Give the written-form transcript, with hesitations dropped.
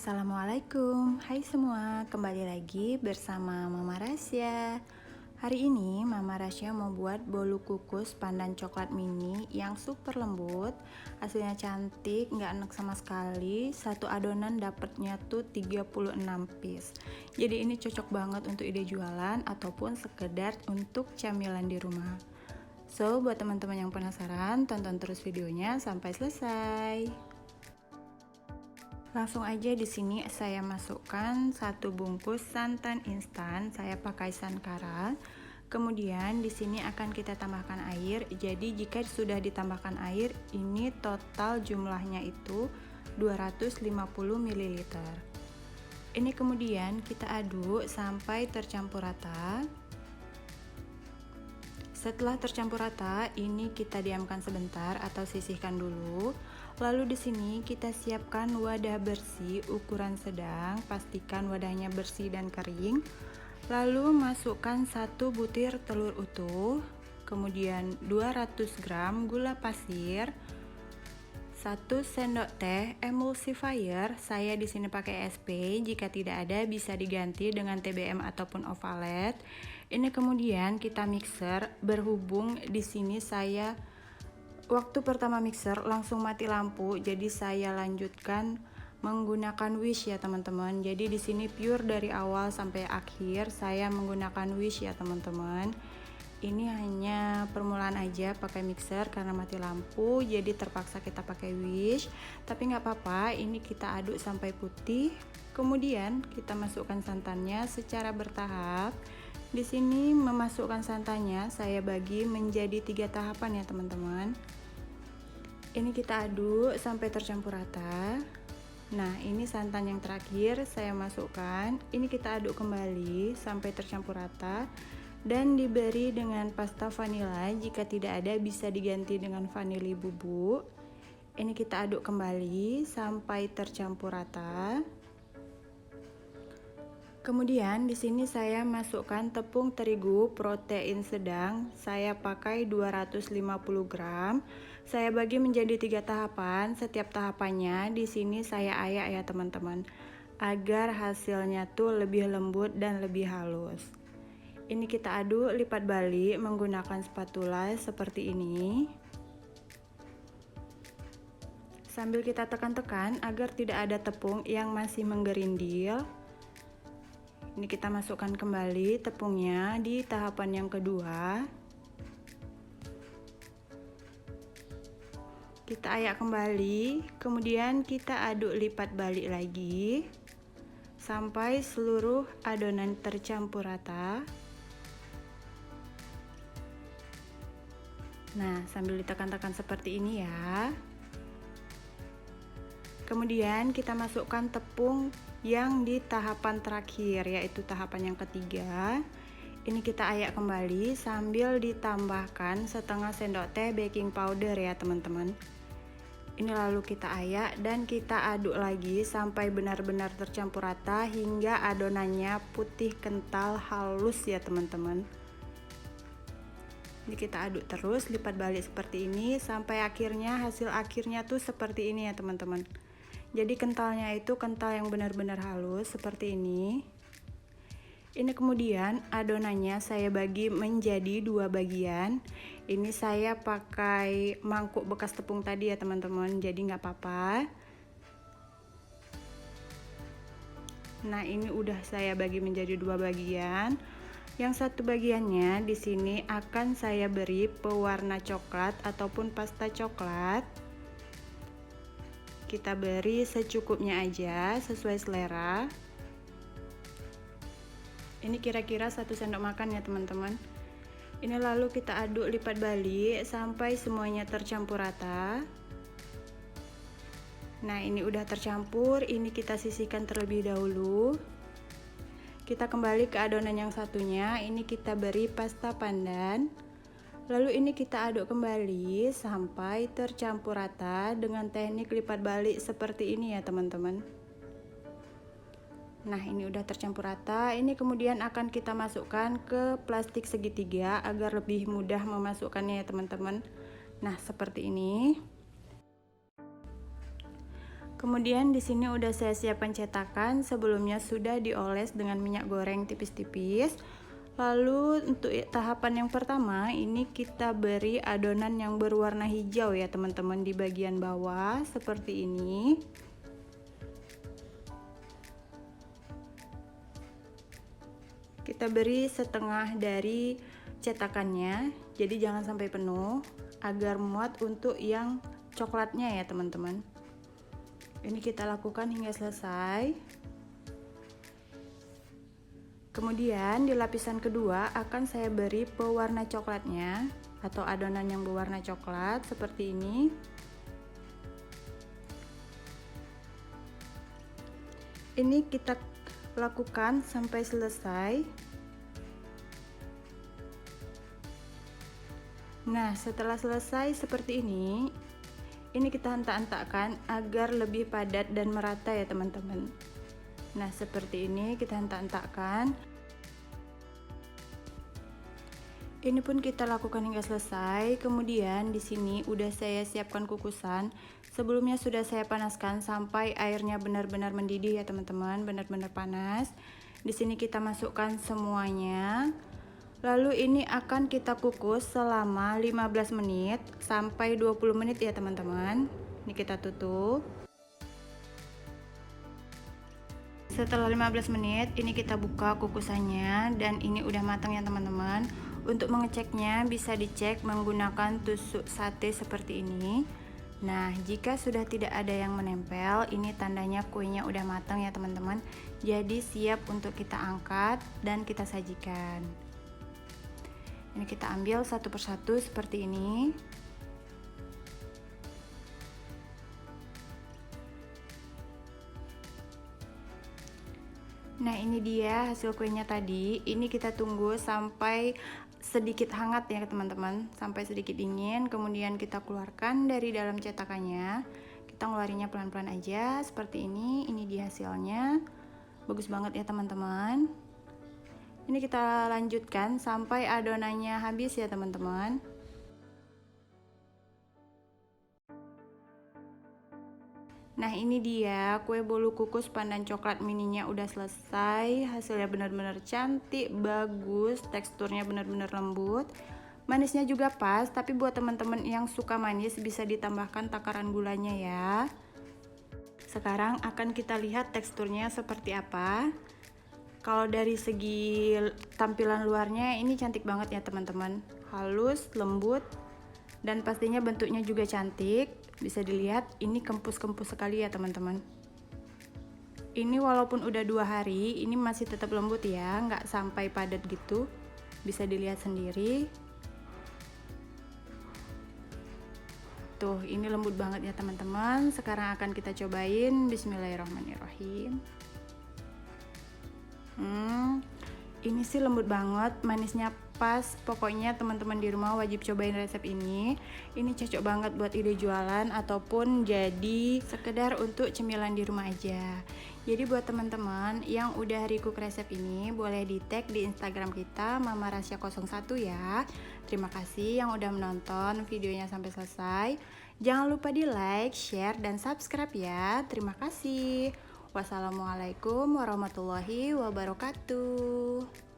Assalamualaikum, hai semua, kembali lagi bersama Mama Rasya. Hari ini Mama Rasya mau buat bolu kukus pandan coklat mini yang super lembut. Hasilnya cantik, nggak enak sama sekali. Satu adonan dapatnya tuh 36 piece. Jadi ini cocok banget untuk ide jualan ataupun sekedar untuk camilan di rumah. So, buat teman-teman yang penasaran, tonton terus videonya sampai selesai. Langsung aja di sini saya masukkan 1 bungkus santan instan, saya pakai Sankara. Kemudian di sini akan kita tambahkan air. Jadi jika sudah ditambahkan air, ini total jumlahnya itu 250 ml. Ini kemudian kita aduk sampai tercampur rata. Setelah tercampur rata, ini kita diamkan sebentar atau sisihkan dulu. Lalu di sini kita siapkan wadah bersih ukuran sedang, pastikan wadahnya bersih dan kering. Lalu masukkan 1 butir telur utuh, kemudian 200 gram gula pasir, 1 sendok teh emulsifier. Saya di sini pakai SP, jika tidak ada bisa diganti dengan TBM ataupun ovalet. Ini kemudian kita mixer. Berhubung di sini saya waktu pertama mixer langsung mati lampu, jadi saya lanjutkan menggunakan wish ya teman-teman. Jadi di sini pure dari awal sampai akhir saya menggunakan wish ya teman-teman. Ini hanya permulaan aja pakai mixer karena mati lampu, jadi terpaksa kita pakai wish. Tapi nggak apa-apa, ini kita aduk sampai putih. Kemudian kita masukkan santannya secara bertahap. Di sini memasukkan santannya saya bagi menjadi 3 tahapan ya teman-teman. Ini kita aduk sampai tercampur rata. Nah, ini santan yang terakhir saya masukkan. Ini kita aduk kembali sampai tercampur rata dan diberi dengan pasta vanila. Jika tidak ada bisa diganti dengan vanili bubuk. Ini kita aduk kembali sampai tercampur rata. Kemudian di sini saya masukkan tepung terigu protein sedang. Saya pakai 250 gram. Saya bagi menjadi 3 tahapan. Setiap tahapannya di sini saya ayak ya teman-teman, agar hasilnya tuh lebih lembut dan lebih halus. Ini kita aduk lipat balik menggunakan spatula seperti ini. Sambil kita tekan-tekan agar tidak ada tepung yang masih menggerindil. Ini kita masukkan kembali tepungnya di tahapan yang kedua. Kita ayak kembali, kemudian kita aduk lipat balik lagi sampai seluruh adonan tercampur rata. Nah, sambil ditekan-tekan seperti ini ya. Kemudian kita masukkan tepung yang di tahapan terakhir, yaitu tahapan yang ketiga. Ini kita ayak kembali sambil ditambahkan setengah sendok teh baking powder ya teman-teman. Ini lalu kita ayak dan kita aduk lagi sampai benar-benar tercampur rata hingga adonannya putih kental halus ya teman-teman. Ini kita aduk terus lipat balik seperti ini sampai akhirnya hasil akhirnya tuh seperti ini ya teman-teman. Jadi kentalnya itu kental yang benar-benar halus seperti ini. Ini kemudian adonannya saya bagi menjadi 2 bagian. Ini saya pakai mangkuk bekas tepung tadi ya teman-teman, jadi nggak apa-apa. Nah, ini udah saya bagi menjadi 2 bagian. Yang satu bagiannya di sini akan saya beri pewarna coklat ataupun pasta coklat. Kita beri secukupnya aja sesuai selera. Ini kira-kira 1 sendok makan ya teman-teman. Ini lalu kita aduk lipat balik sampai semuanya tercampur rata. Nah, ini udah tercampur, ini kita sisihkan terlebih dahulu. Kita kembali ke adonan yang satunya, ini kita beri pasta pandan. Lalu ini kita aduk kembali sampai tercampur rata dengan teknik lipat balik seperti ini ya teman-teman. Nah, ini udah tercampur rata. Ini kemudian akan kita masukkan ke plastik segitiga agar lebih mudah memasukkannya ya teman-teman. Nah, seperti ini. Kemudian di sini udah saya siapkan cetakan, sebelumnya sudah dioles dengan minyak goreng tipis-tipis. Lalu untuk tahapan yang pertama, ini kita beri adonan yang berwarna hijau ya teman-teman di bagian bawah seperti ini. Kita beri setengah dari cetakannya, jadi jangan sampai penuh agar muat untuk yang coklatnya ya teman-teman. Ini kita lakukan hingga selesai. Kemudian di lapisan kedua akan saya beri pewarna coklatnya atau adonan yang berwarna coklat seperti ini. Ini kita lakukan sampai selesai. Nah, setelah selesai seperti ini kita hentak-hentakkan agar lebih padat dan merata ya teman-teman. Nah, seperti ini kita hentak-hentakkan. Ini pun kita lakukan hingga selesai. Kemudian di sini udah saya siapkan kukusan. Sebelumnya sudah saya panaskan sampai airnya benar-benar mendidih ya teman-teman, benar-benar panas. Di sini kita masukkan semuanya. Lalu ini akan kita kukus selama 15 menit sampai 20 menit ya teman-teman. Ini kita tutup. Setelah 15 menit ini kita buka kukusannya dan ini udah matang ya teman-teman. Untuk mengeceknya bisa dicek menggunakan tusuk sate seperti ini. Nah, jika sudah tidak ada yang menempel, ini tandanya kuenya udah matang ya teman-teman. Jadi siap untuk kita angkat dan kita sajikan. Ini kita ambil satu persatu seperti ini. Nah, ini dia hasil kuenya tadi. Ini kita tunggu sampai sedikit hangat ya teman-teman, sampai sedikit dingin. Kemudian kita keluarkan dari dalam cetakannya. Kita ngeluarinnya pelan-pelan aja seperti ini. Ini dia hasilnya. Bagus banget ya teman-teman. Ini kita lanjutkan sampai adonannya habis ya teman-teman. Nah, ini dia kue bolu kukus pandan coklat mininya udah selesai. Hasilnya benar-benar cantik, bagus, teksturnya benar-benar lembut. Manisnya juga pas, tapi buat teman-teman yang suka manis bisa ditambahkan takaran gulanya ya. Sekarang akan kita lihat teksturnya seperti apa. Kalau dari segi tampilan luarnya ini cantik banget ya teman-teman, halus, lembut, dan pastinya bentuknya juga cantik. Bisa dilihat ini kempus-kempus sekali ya teman-teman. Ini walaupun udah 2 hari ini masih tetap lembut ya, nggak sampai padat gitu. Bisa dilihat sendiri. Tuh, ini lembut banget ya teman-teman. Sekarang akan kita cobain. Bismillahirrahmanirrahim. Ini sih lembut banget, manisnya pas. Pokoknya teman-teman di rumah wajib cobain resep ini. Ini cocok banget buat ide jualan ataupun jadi sekedar untuk cemilan di rumah aja. Jadi buat teman-teman yang udah recook resep ini boleh di tag di Instagram kita Mama Rasya 01 ya. Terima kasih yang udah menonton videonya sampai selesai. Jangan lupa di like, share, dan subscribe ya. Terima kasih. Wassalamualaikum warahmatullahi wabarakatuh.